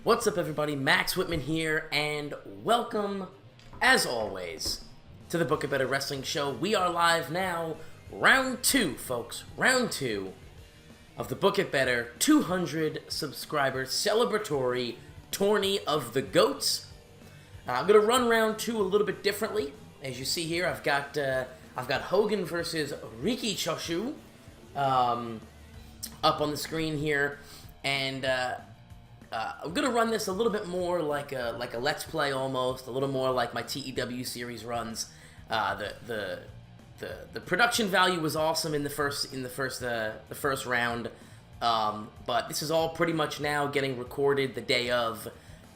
What's up, everybody? Max Whitman here, and welcome, as always, to the Book It Better Wrestling Show. We are live now, round 2, folks. Round 2 of the Book It Better 200 subscriber celebratory Tourney of the Goats. I'm gonna run round 2 a little bit differently. As you see here, I've got Hogan versus Riki Choshu up on the screen here, and I'm gonna run this a little bit more like a Let's Play almost, a little more like my TEW series runs. The production value was awesome in the first round, but this is all pretty much now getting recorded the day of,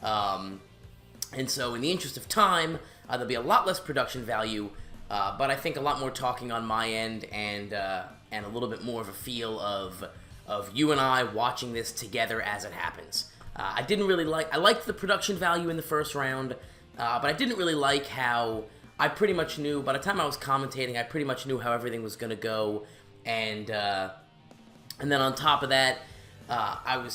and so in the interest of time, there'll be a lot less production value, but I think a lot more talking on my end, and a little bit more of a feel of you and I watching this together as it happens. I liked the production value in the first round, but I didn't really like how I pretty much knew, by the time I was commentating, I pretty much knew how everything was going to go, and then on top of that,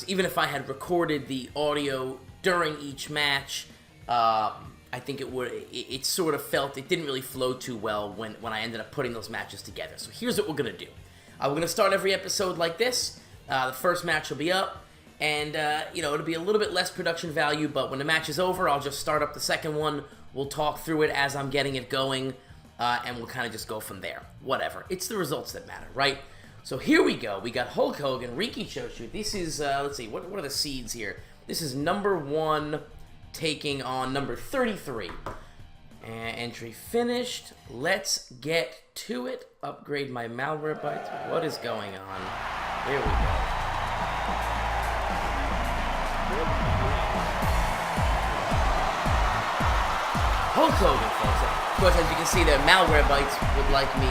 even if I had recorded the audio during each match, I think it sort of felt, it didn't really flow too well when I ended up putting those matches together. So here's what we're going to do. We're going to start every episode like this. The first match will be up, and, it'll be a little bit less production value, but when the match is over, I'll just start up the second one. We'll talk through it as I'm getting it going, and we'll kind of just go from there. Whatever. It's the results that matter, right? So here we go. We got Hulk Hogan, Riki Choshu. This is, let's see, what are the seeds here? This is number 1 taking on number 33. And entry finished. Let's get to it. Upgrade my malware bytes. What is going on? Here we go. Hulk Hogan, folks. Of course, as you can see there, Malware Bytes wants me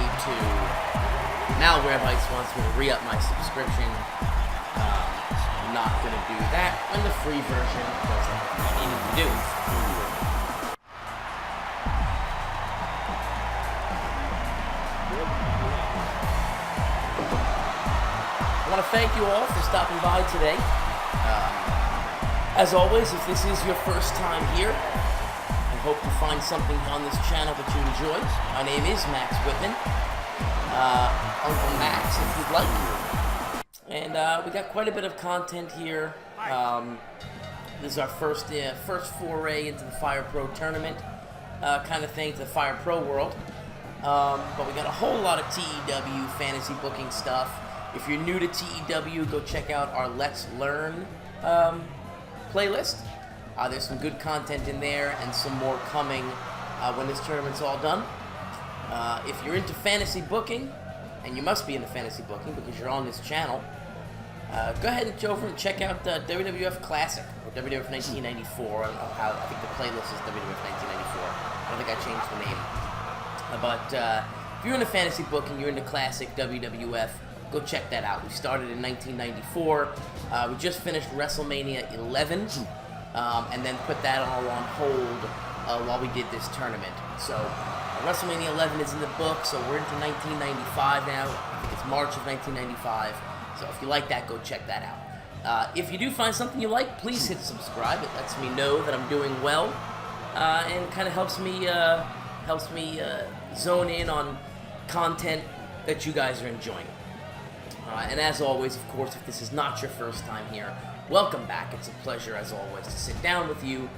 to re-up my subscription. I'm not going to do that when the free version doesn't have anything to do. I want to thank you all for stopping by today. As always, if this is your first time here, I hope you find something on this channel that you enjoy. My name is Max Whitman, Uncle Max, if you'd like. And we got quite a bit of content here. This is our first foray into the Fire Pro tournament kind of thing, to the Fire Pro world. But we got a whole lot of TEW fantasy booking stuff. If you're new to TEW, go check out our Let's Learn playlist. There's some good content in there, and some more coming when this tournament's all done. If you're into fantasy booking, and you must be into fantasy booking because you're on this channel, go ahead and go over and check out WWF Classic, or WWF 1994. I don't know how, I think the playlist is WWF 1994. I don't think I changed the name. But if you're into fantasy booking, you're into Classic WWF, go check that out. We started in 1994. We just finished WrestleMania 11. And then put that all on hold while we did this tournament. So WrestleMania 11 is in the book, so we're into 1995 now. I think it's March of 1995. So if you like that, go check that out. If you do find something you like, please hit subscribe. It lets me know that I'm doing well, and kind of helps me zone in on content that you guys are enjoying. And as always, of course, if this is not your first time here, welcome back. It's a pleasure, as always, to sit down with you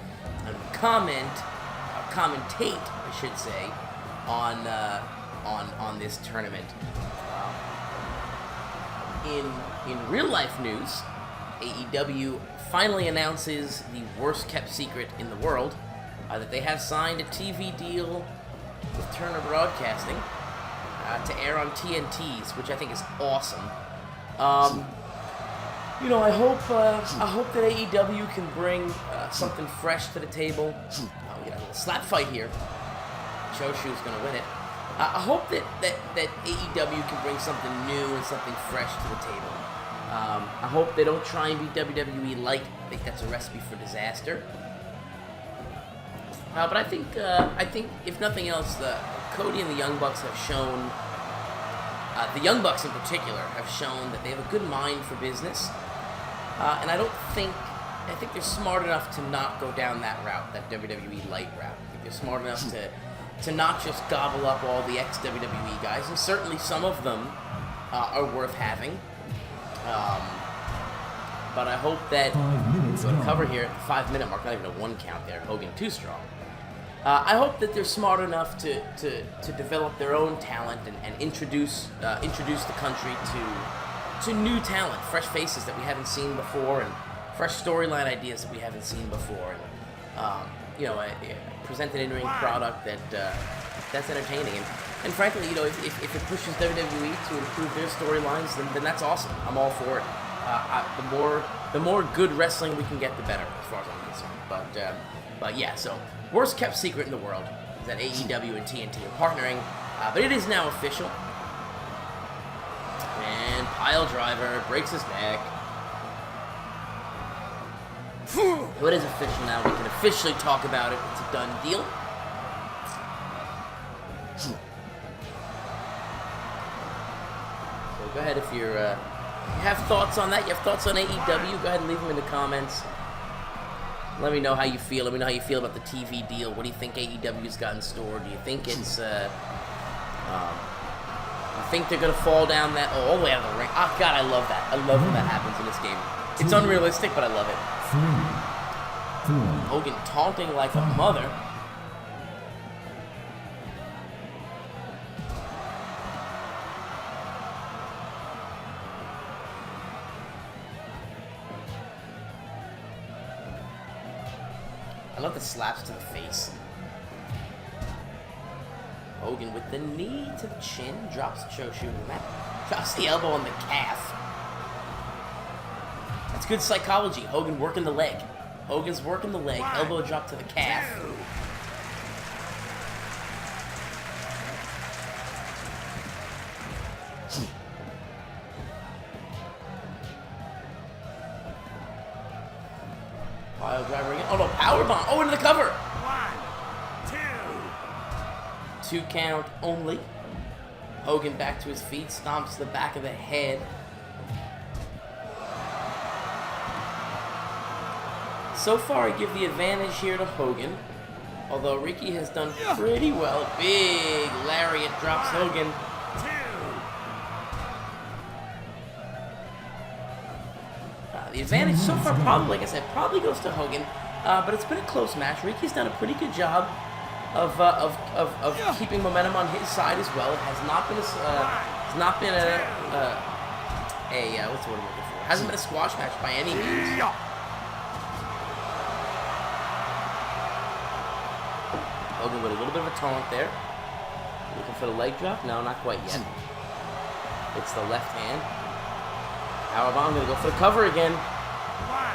and commentate, I should say, on this tournament. In real life news, AEW finally announces the worst kept secret in the world, that they have signed a TV deal with Turner Broadcasting to air on TNTs, which I think is awesome. I hope that AEW can bring something fresh to the table. We got a little slap fight here. Choshu's going to win it. I hope that AEW can bring something new and something fresh to the table. I hope they don't try and be WWE light. I think that's a recipe for disaster. But I think if nothing else, Cody and the Young Bucks have shown, the Young Bucks in particular, have shown that they have a good mind for business. And I don't think I think they're smart enough to not go down that route, that WWE light route. I think they're smart enough to not just gobble up all the ex-WWE guys, and certainly some of them are worth having. But I hope that we're going to cover here at the 5-minute mark, not even a 1 count there. Hogan too strong. I hope that they're smart enough to develop their own talent and introduce the country to new talent, fresh faces that we haven't seen before, and fresh storyline ideas that we haven't seen before, and present an in-ring product that's entertaining. And frankly, if it pushes WWE to improve their storylines, then that's awesome. I'm all for it. The more good wrestling we can get, the better, as far as I'm concerned. But yeah, so worst kept secret in the world is that AEW and TNT are partnering, but it is now official. And pile driver breaks his neck. So it is official now. We can officially talk about it. It's a done deal. So go ahead if you have thoughts on that. You have thoughts on AEW? Go ahead and leave them in the comments. Let me know how you feel. Let me know how you feel about the TV deal. What do you think AEW's got in store? Do you think it's you think they're gonna fall down that all the way out of the ring? Oh God, I love that. I love when that happens in this game. It's unrealistic, but I love it. 3, 4, Hogan taunting like a mother. I love the slaps to the face. Hogan with the knee to the chin, drops Choshu in that. Drops the elbow on the calf. That's good psychology. Hogan working the leg. Hogan's working the leg. Elbow drop to the calf. Pile driver again. Oh no, powerbomb. Oh, into the cover. 1, 2. 2 count only. Hogan back to his feet, stomps the back of the head. So far, I give the advantage here to Hogan, although Riki has done pretty well. Big lariat drops Hogan. 2. The advantage so far, probably, like I said, probably goes to Hogan, but it's been a close match. Riki's done a pretty good job of keeping momentum on his side as well. It has not been what's the word I'm looking for? Hasn't been a squash match by any means. Hogan with a little bit of a taunt there. Looking for the leg drop? No, not quite yet. It's the left hand. Powerbomb, gonna go for the cover again.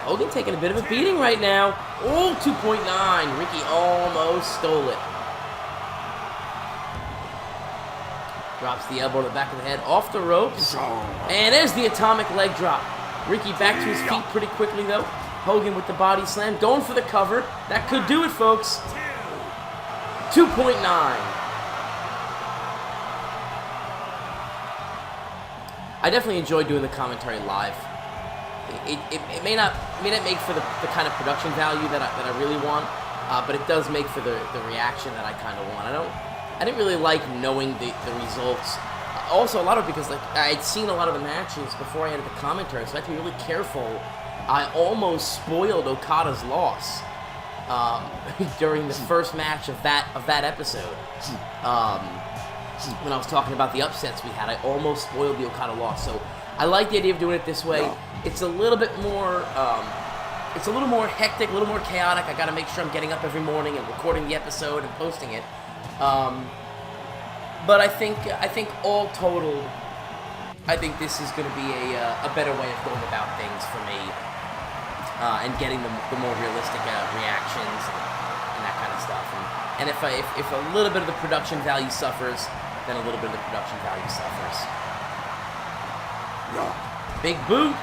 Hogan taking a bit of a beating right now. Oh, 2.9. Riki almost stole it. Drops the elbow to the back of the head, off the ropes. And there's the atomic leg drop. Riki back to his feet pretty quickly though. Hogan with the body slam, going for the cover. That could do it, folks. 2.9. I definitely enjoy doing the commentary live. It may not make for the kind of production value that I really want, but it does make for the reaction that I kind of want. I didn't really like knowing the results. Also, a lot of it because like I'd seen a lot of the matches before I had the commentary, so I had to be really careful. I almost spoiled Okada's loss during the first match of that episode. When I was talking about the upsets we had, I almost spoiled the Okada loss. So I like the idea of doing it this way. It's a little bit more, hectic, a little more chaotic. I got to make sure I'm getting up every morning and recording the episode and posting it. But I think all totaled, I think this is going to be a better way of going about things for me, and getting the more realistic reactions and that kind of stuff. And if a little bit of the production value suffers, then a little bit of the production value suffers. Big boot.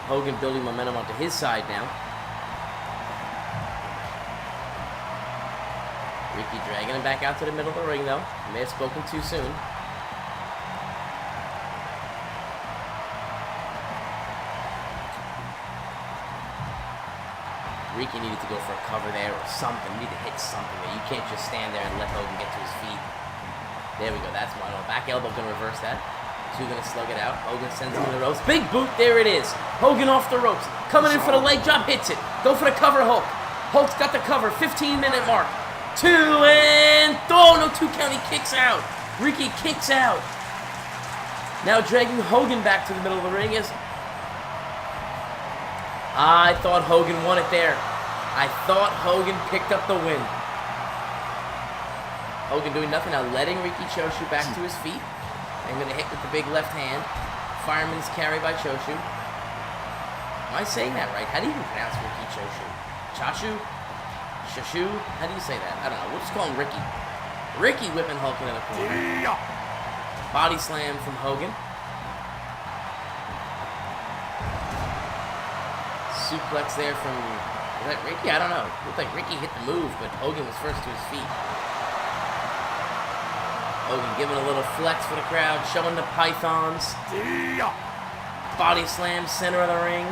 Hogan building momentum onto his side now. Riki dragging him back out to the middle of the ring, though. May have spoken too soon. Riki needed to go for a cover there or something. You need to hit something there. You can't just stand there and let Hogan get to his feet. There we go. That's one. Back elbow going to reverse that. Two going to slug it out. Hogan sends him to the ropes. Big boot. There it is. Hogan off the ropes. Coming in for the leg drop. Hits it. Go for the cover, Hulk. Hulk's got the cover. 15-minute mark. 2 and... Oh, no 2 count. He kicks out. Riki kicks out. Now dragging Hogan back to the middle of the ring is... I thought Hogan won it there. I thought Hogan picked up the win. Hogan doing nothing now, letting Riki Choshu back to his feet. And going to hit with the big left hand. Fireman's carry by Choshu. Am I saying that right? How do you even pronounce Riki Choshu? Choshu? Choshu? How do you say that? I don't know. We'll just call him Riki. Riki whipping Hulk into the corner. Body slam from Hogan. Suplex there from... Was that Riki? I don't know. Looked like Riki hit the move, but Hogan was first to his feet. Hogan giving a little flex for the crowd, showing the pythons. Body slam, center of the ring.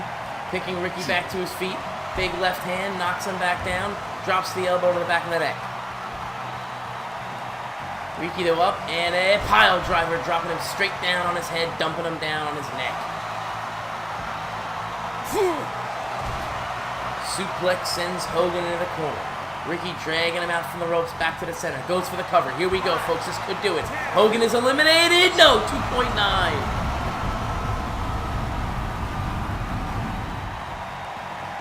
Picking Riki back to his feet. Big left hand, knocks him back down. Drops the elbow to the back of the neck. Riki to up, and a pile driver, dropping him straight down on his head, dumping him down on his neck. Suplex sends Hogan into the corner. Riki dragging him out from the ropes back to the center. Goes for the cover. Here we go, folks. This could do it. Hogan is eliminated. No, 2.9.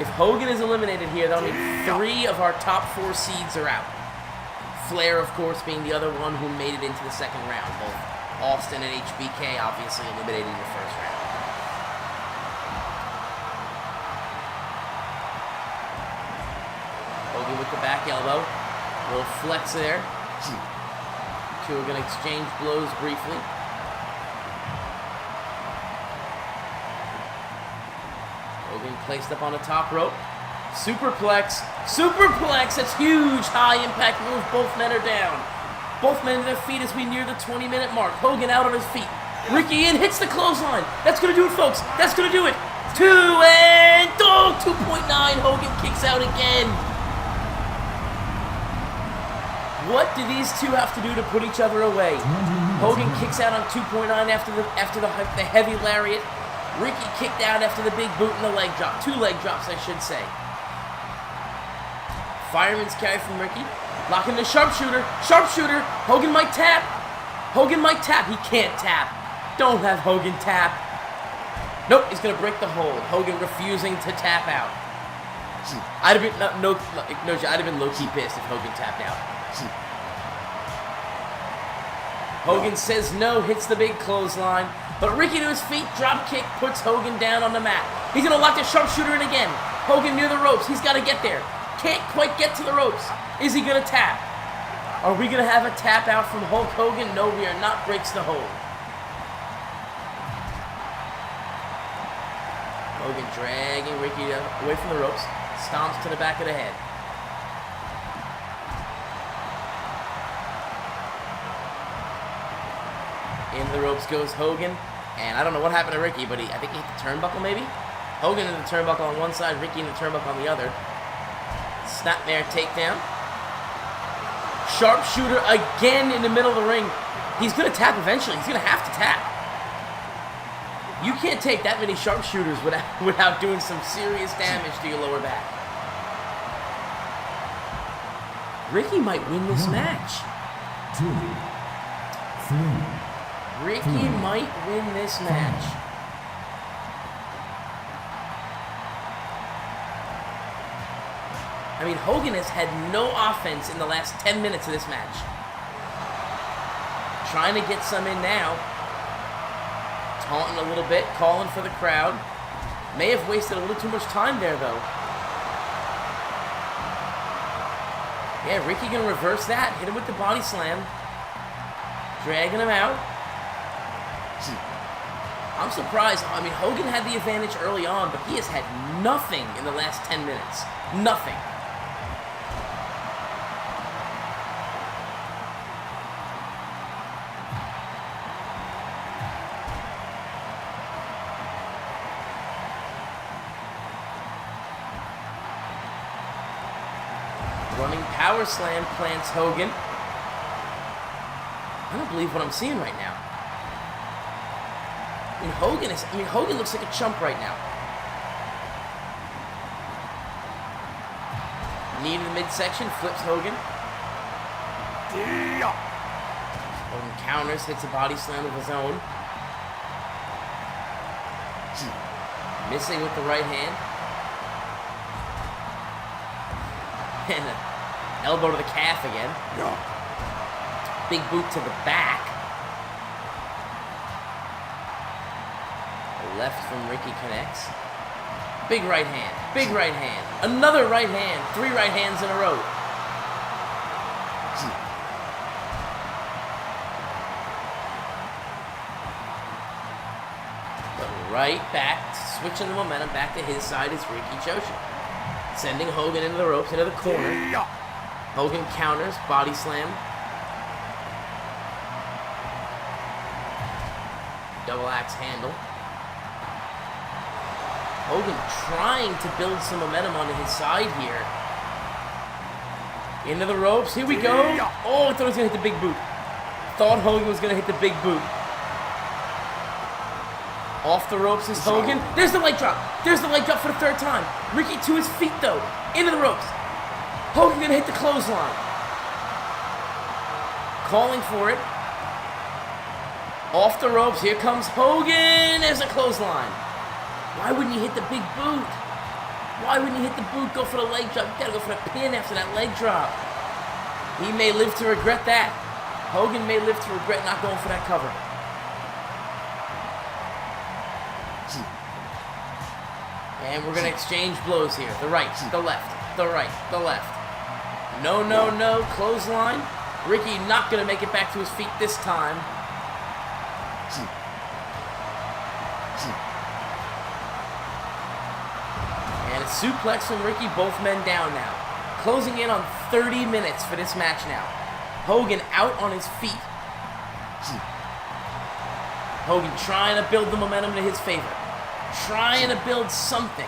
If Hogan is eliminated here, that'll mean 3 of our top 4 seeds are out. Flair, of course, being the other one who made it into the second round. Both Austin and HBK obviously eliminated in the first round. Hogan with the back elbow. A little flex there. Two are going to exchange blows briefly. Hogan placed up on the top rope. Superplex. Superplex. That's huge. High impact move. Both men are down. Both men to their feet as we near the 20-minute mark. Hogan out on his feet. Riki in, hits the clothesline. That's going to do it, folks. That's going to do it. 2 and... Oh, 2.9. Hogan kicks out again. What do these two have to do to put each other away? Hogan kicks out on 2.9 after the heavy lariat. Riki kicked out after the big boot and the leg drop. 2 leg drops, I should say. Fireman's carry from Riki. Locking the sharpshooter. Sharpshooter. Hogan might tap. Hogan might tap. He can't tap. Don't have Hogan tap. Nope, he's going to break the hold. Hogan refusing to tap out. I'd have been, I'd have been low-key pissed if Hogan tapped out. Hogan says no, hits the big clothesline. But Riki to his feet, drop kick, puts Hogan down on the mat. He's going to lock the sharpshooter in again. Hogan near the ropes. He's got to get there. Can't quite get to the ropes. Is he going to tap? Are we going to have a tap out from Hulk Hogan? No, we are not. Breaks the hold. Hogan dragging Riki away from the ropes. Stomps to the back of the head. Into the ropes goes Hogan. And I don't know what happened to Riki, but I think he hit the turnbuckle maybe? Hogan in the turnbuckle on one side, Riki in the turnbuckle on the other. Snapmare takedown. Sharpshooter again in the middle of the ring. He's going to tap eventually. He's going to have to tap. You can't take that many sharpshooters without doing some serious damage to your lower back. Riki might win this match. 2, 3. Riki might win this match. I mean, Hogan has had no offense in the last 10 minutes of this match. Trying to get some in now. Taunting a little bit, calling for the crowd. May have wasted a little too much time there, though. Yeah, Riki gonna reverse that. Hit him with the body slam. Dragging him out. I'm surprised. I mean, Hogan had the advantage early on, but he has had nothing in the last 10 minutes. Nothing. Running power slam plants Hogan. I don't believe what I'm seeing right now. Hogan looks like a chump right now. Knee to the midsection, flips Hogan. Hogan counters, hits a body slam of his own. Missing with the right hand. And an elbow to the calf again. Big boot to the back. The left from Riki connects. Big right hand. Big right hand. Another right hand. 3 right hands in a row. But right back, switching the momentum back to his side is Riki Choshu. Sending Hogan into the ropes, into the corner. Hogan counters, body slam. Double axe handle. Hogan trying to build some momentum onto his side here. Into the ropes, here we go. Oh, I thought he was going to hit the big boot. Thought Hogan was going to hit the big boot. Off the ropes is Hogan. There's the leg drop. There's the leg drop for the 3rd time. Riki to his feet though. Into the ropes. Hogan going to hit the clothesline. Calling for it. Off the ropes, here comes Hogan. There's a clothesline. Why wouldn't he hit the big boot? Why wouldn't he hit the boot, go for the leg drop? You gotta go for the pin after that leg drop. He may live to regret that. Hogan may live to regret not going for that cover. And we're gonna exchange blows here. The right, the left, the right, the left. No, no, no, clothesline. Riki not gonna make it back to his feet this time. And a suplex from Riki, both men down now. Closing in on 30 minutes for this match now. Hogan out on his feet. Hogan trying to build the momentum to his favor. Trying to build something.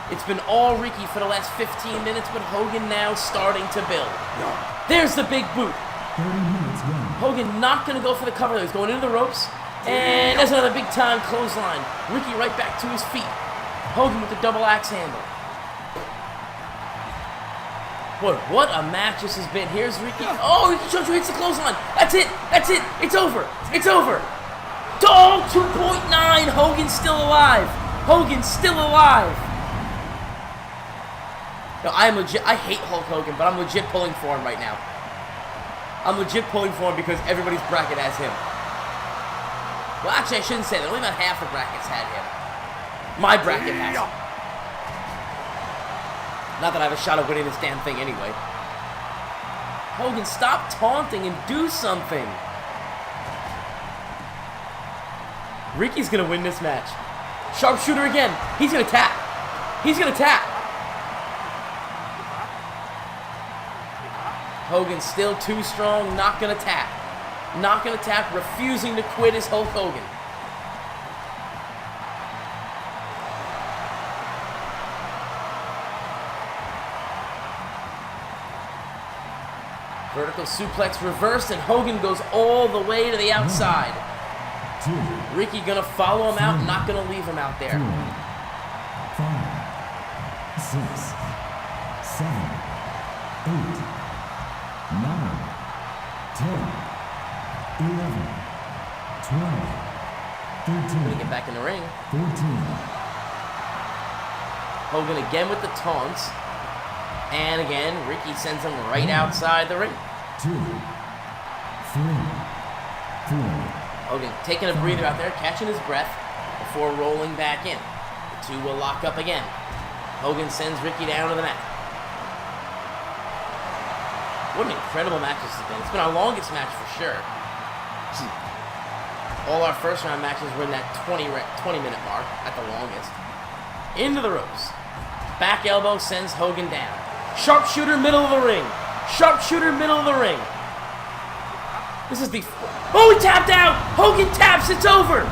It's been all Riki for the last 15 minutes, but Hogan now starting to build. There's the big boot. 30 minutes gone. Hogan not going to go for the cover. He's going into the ropes. And there's another big time clothesline. Riki right back to his feet. Hogan with the double axe handle. Boy, what a match this has been. Here's Riki. Oh, Riki Choshu hits the clothesline. That's it. That's it. It's over. It's over. Oh, 2.9. Hogan's still alive. Hogan's still alive. No, I hate Hulk Hogan, but I'm legit pulling for him right now. I'm legit pulling for him because everybody's bracket has him. Well, actually, I shouldn't say that. Only about half the brackets had him. My bracket has him. Not that I have a shot of winning this damn thing anyway. Hogan, stop taunting and do something. Riki's going to win this match. Sharpshooter again. He's going to tap. He's going to tap. Hogan still too strong. Not going to tap. Not going to tap. Refusing to quit is Hulk Hogan. Vertical suplex reversed, and Hogan goes all the way to the outside. Riki gonna follow him out, not gonna leave him out there. 4, 5, 6, 7, 8, 9, 10, 11, 12, 13. Gonna get back in the ring. 14. Hogan again with the taunts. And again, Riki sends him right outside the ring. 2, 3, 4. Hogan taking a breather out there, catching his breath before rolling back in. The two will lock up again. Hogan sends Riki down to the mat. What an incredible match this has been. It's been our longest match for sure. All our first round matches were in that 20-minute mark at the longest. Into the ropes. Back elbow sends Hogan down. Sharpshooter, middle of the ring. Sharpshooter, middle of the ring. This is the... Oh, he tapped out! Hogan taps, it's over!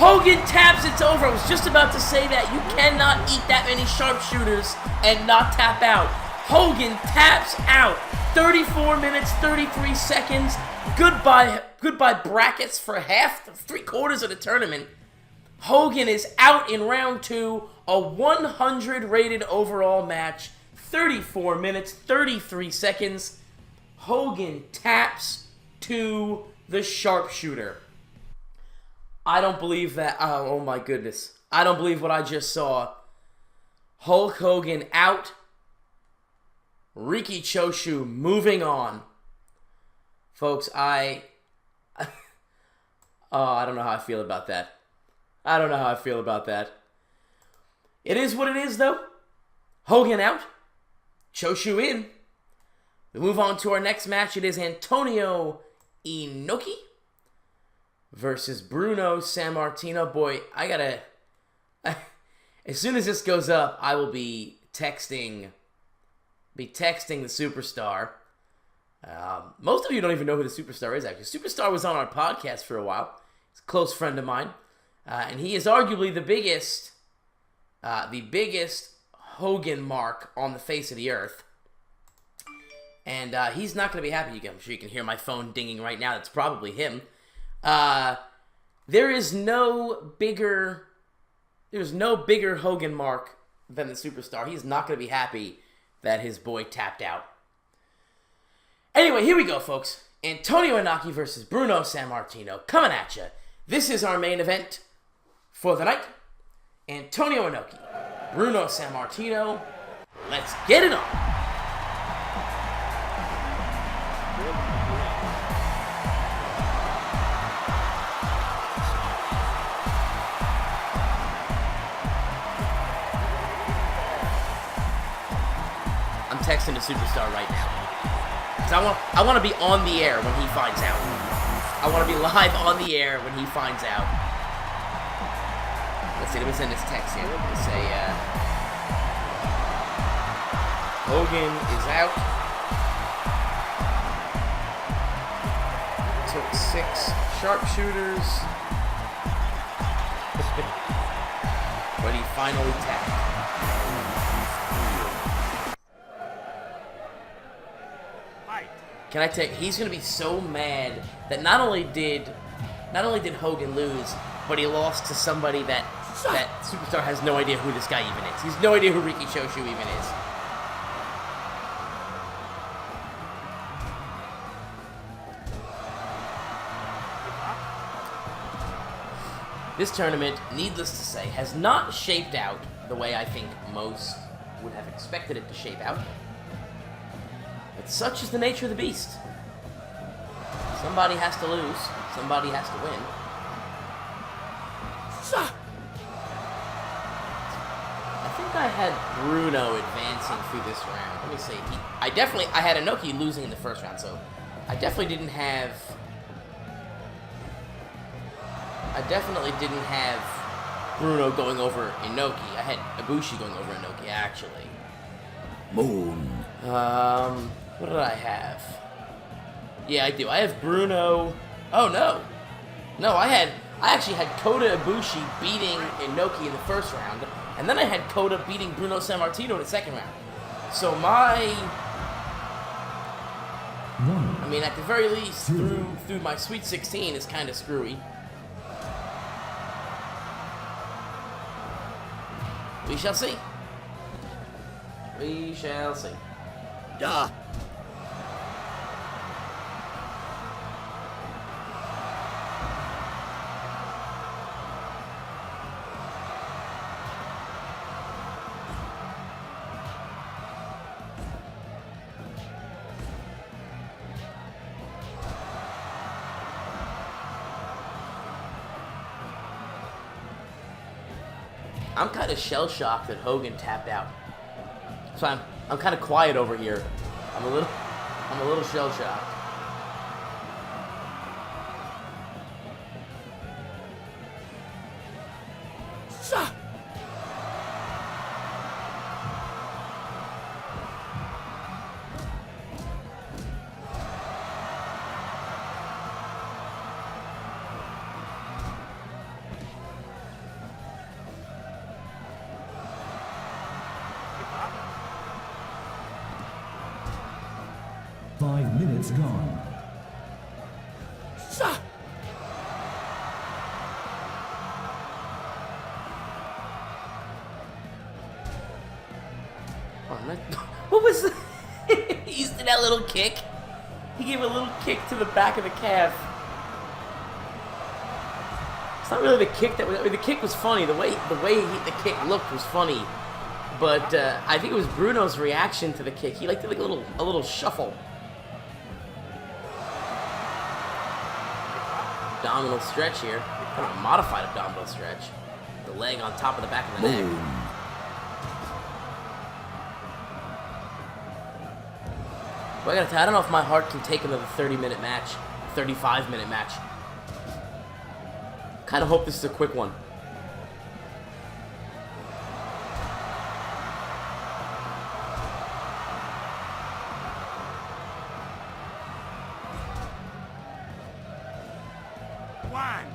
Hogan taps, it's over. I was just about to say that. You cannot eat that many sharpshooters and not tap out. Hogan taps out. 34 minutes, 33 seconds. Goodbye brackets for three-quarters of the tournament. Hogan is out in round 2. A 100 rated overall match. 34 minutes, 33 seconds. Hogan taps to the sharpshooter. I don't believe that. Oh my goodness. I don't believe what I just saw. Hulk Hogan out. Riki Choshu moving on. Folks, I don't know how I feel about that. It is what it is, though. Hogan out. Choshu in. We move on to our next match. It is Antonio Inoki versus Bruno Sammartino. Boy, as soon as this goes up, I will be texting the superstar. Most of you don't even know who the superstar is, actually. Superstar was on our podcast for a while. He's a close friend of mine. And he is arguably the biggest Hogan mark on the face of the earth. And he's not going to be happy. I'm sure you can hear my phone dinging right now. That's probably him. There's no bigger Hogan mark than the superstar. He's not going to be happy that his boy tapped out. Anyway, here we go, folks. Antonio Inoki versus Bruno Sammartino coming at you. This is our main event for the night. Antonio Inoki, Bruno Sammartino. Let's get it on. I'm texting the superstar right now. I want to be on the air when he finds out. I want to be live on the air when he finds out. Let's see, let me send this text here. Let me say, Hogan is out. Took 6 sharpshooters. But he finally tapped. Can I tell you, he's going to be so mad that not only did Hogan lose, but he lost to somebody that Superstar has no idea who this guy even is. He's no idea who Riki Choshu even is. This tournament, needless to say, has not shaped out the way I think most would have expected it to shape out. But such is the nature of the beast. Somebody has to lose. Somebody has to win. I think I had Bruno advancing through this round. Let me see. I had Inoki losing in the first round, so I definitely didn't have Bruno going over Inoki. I had Ibushi going over Inoki, actually. Moon. What did I have? Yeah, I do. I have Bruno. Oh, no. No, I actually had Kota Ibushi beating Inoki in the first round, and then I had Kota beating Bruno Sammartino in the second round. So I mean, at the very least, through my Sweet 16 is kind of screwy. We shall see. We shall see. Duh. I'm kind of shell-shocked that Hogan tapped out. So I'm kind of quiet over here. I'm a little shell-shocked. minutes gone. Sa. What was that? He used that little kick. He gave a little kick to the back of the calf. It's not really the kick that was. I mean, the kick was funny. The way the kick looked was funny, but I think it was Bruno's reaction to the kick. He liked to like a little shuffle. Abdominal stretch here. Kind of a modified abdominal stretch. The leg on top of the back of the neck. Well, I don't know if my heart can take another 30-minute match, 35-minute match. Kind of hope this is a quick one.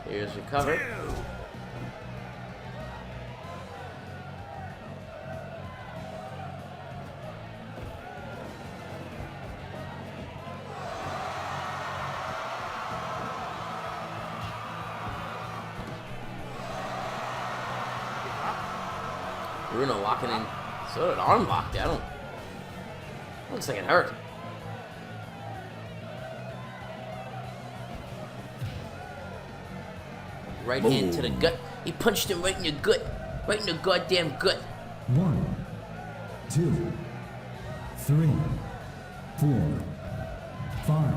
Here's recover. Bruno locking in. So did arm lock. I don't. Looks like it hurt. Right hand to the gut. He punched him right in your gut. Right in the goddamn gut. 1, 2, 3, 4, 5,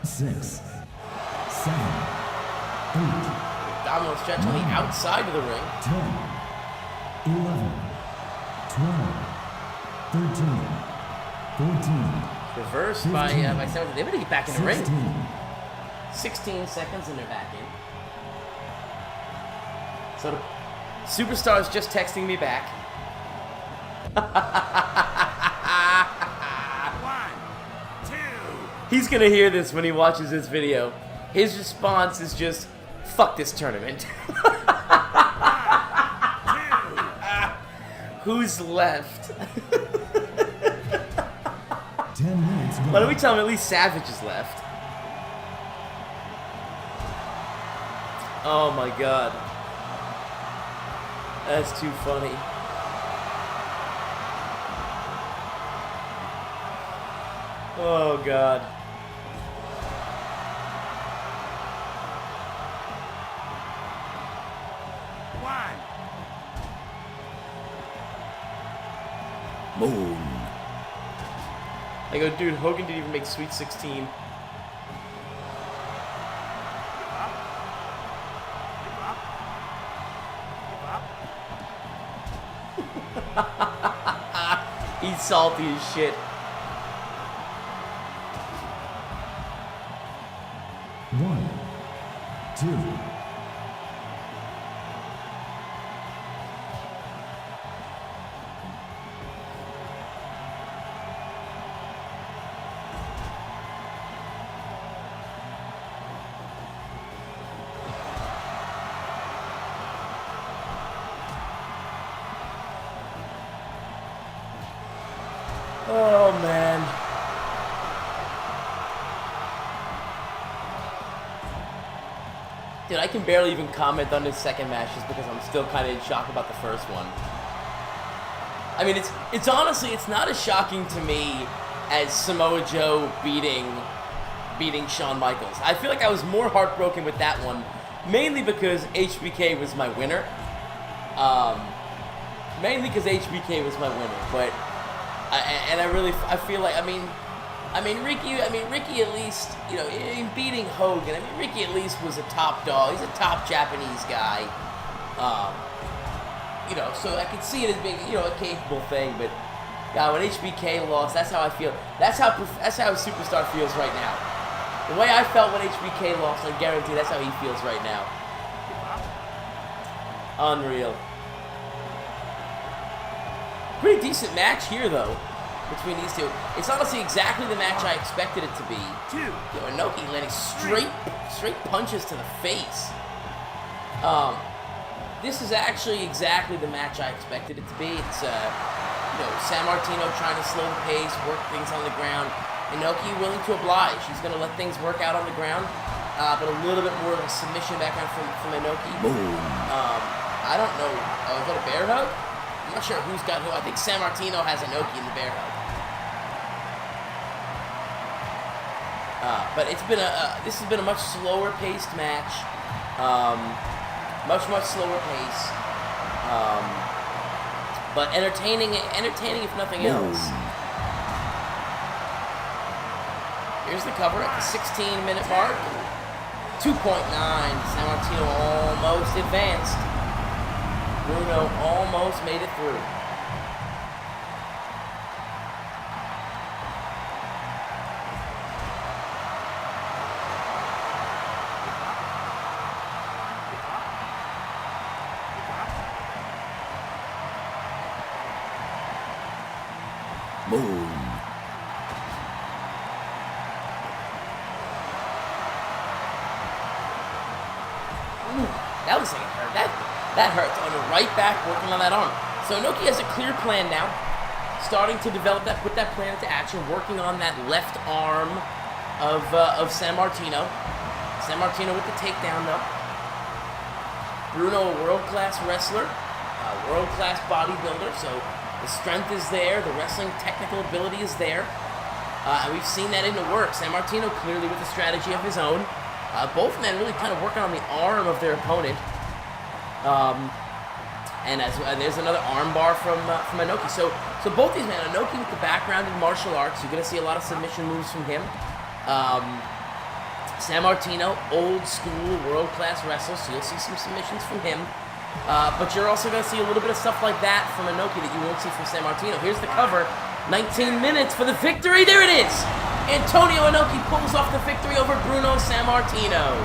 6, 7, 8. Abdominal stretch on the outside of the ring. 10, 11, 12, 13, 14. Reversed by 7. They're gonna get back in the 16. ring. 16 seconds and they're back in. So the superstar's just texting me back. 1, 2. He's gonna hear this when he watches this video. His response is just, fuck this tournament. Who's left? 10 minutes gone. Why don't we tell him at least Savage is left? Oh my god. That's too funny. Oh god. Moon. I go, dude, Hogan didn't even make Sweet 16. He's salty as shit. 1, 2. Oh, man. Dude, I can barely even comment on this second match just because I'm still kind of in shock about the first one. I mean, it's honestly, it's not as shocking to me as Samoa Joe beating Shawn Michaels. I feel like I was more heartbroken with that one, mainly because HBK was my winner. Mainly because HBK was my winner, but I feel like, I mean, Riki at least, you know, in beating Hogan, I mean, Riki at least was a top dog. He's a top Japanese guy. You know, so I could see it as being, you know, a capable thing, but God, when HBK lost, that's how I feel. That's how a superstar feels right now. The way I felt when HBK lost, I guarantee that's how he feels right now. Unreal. Pretty decent match here, though, between these two. It's honestly exactly the match I expected it to be. You know, Inoki landing straight punches to the face. This is actually exactly the match I expected it to be. It's, you know, Sammartino trying to slow the pace, work things on the ground. Inoki willing to oblige. He's going to let things work out on the ground, but a little bit more of a submission backhand from Inoki. Boom. I don't know. Oh, is that a bear hug? I'm not sure who's got who. I think Sammartino has Inoki in the bear hug. But it's been this has been a much slower paced match. Much slower pace. But entertaining if nothing else. Here's the cover at the 16-minute mark. 2.9. Sammartino almost advanced. Bruno almost made it through. Boom. That looks like it hurt. That hurts on the right back, working on that arm. So Inoki has a clear plan now, starting to develop that, put that plan into action, working on that left arm of Sammartino. Sammartino with the takedown though. Bruno, a world-class wrestler, a world-class bodybuilder. So the strength is there, the wrestling technical ability is there, and we've seen that in the work. Sammartino clearly with a strategy of his own. Both men really kind of working on the arm of their opponent. And there's another arm bar from Inoki. So both these men, Inoki with the background in martial arts, you're going to see a lot of submission moves from him. Sammartino, old school, world-class wrestler, so you'll see some submissions from him. But you're also going to see a little bit of stuff like that from Inoki that you won't see from Sammartino. Here's the cover. 19 minutes for the victory. There it is. Antonio Inoki pulls off the victory over Bruno Sammartino.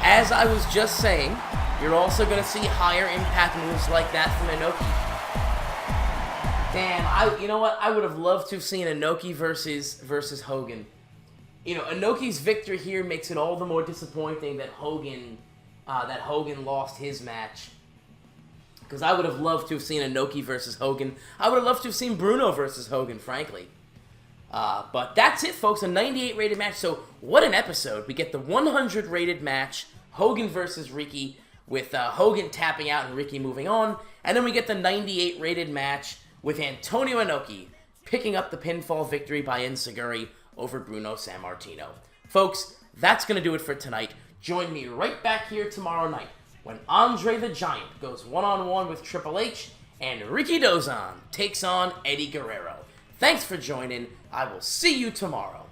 As I was just saying, you're also going to see higher impact moves like that from Inoki. Damn, you know what? I would have loved to have seen Inoki versus Hogan. You know, Inoki's victory here makes it all the more disappointing that Hogan lost his match. Because I would have loved to have seen Inoki versus Hogan. I would have loved to have seen Bruno versus Hogan, frankly. But that's it, folks. A 98 rated match. So what an episode. We get the 100 rated match, Hogan versus Riki, with Hogan tapping out and Riki moving on. And then we get the 98 rated match with Antonio Inoki picking up the pinfall victory by Enziguri over Bruno Sammartino. Folks, that's going to do it for tonight. Join me right back here tomorrow night when Andre the Giant goes one-on-one with Triple H and Riki Dozan takes on Eddie Guerrero. Thanks for joining. I will see you tomorrow.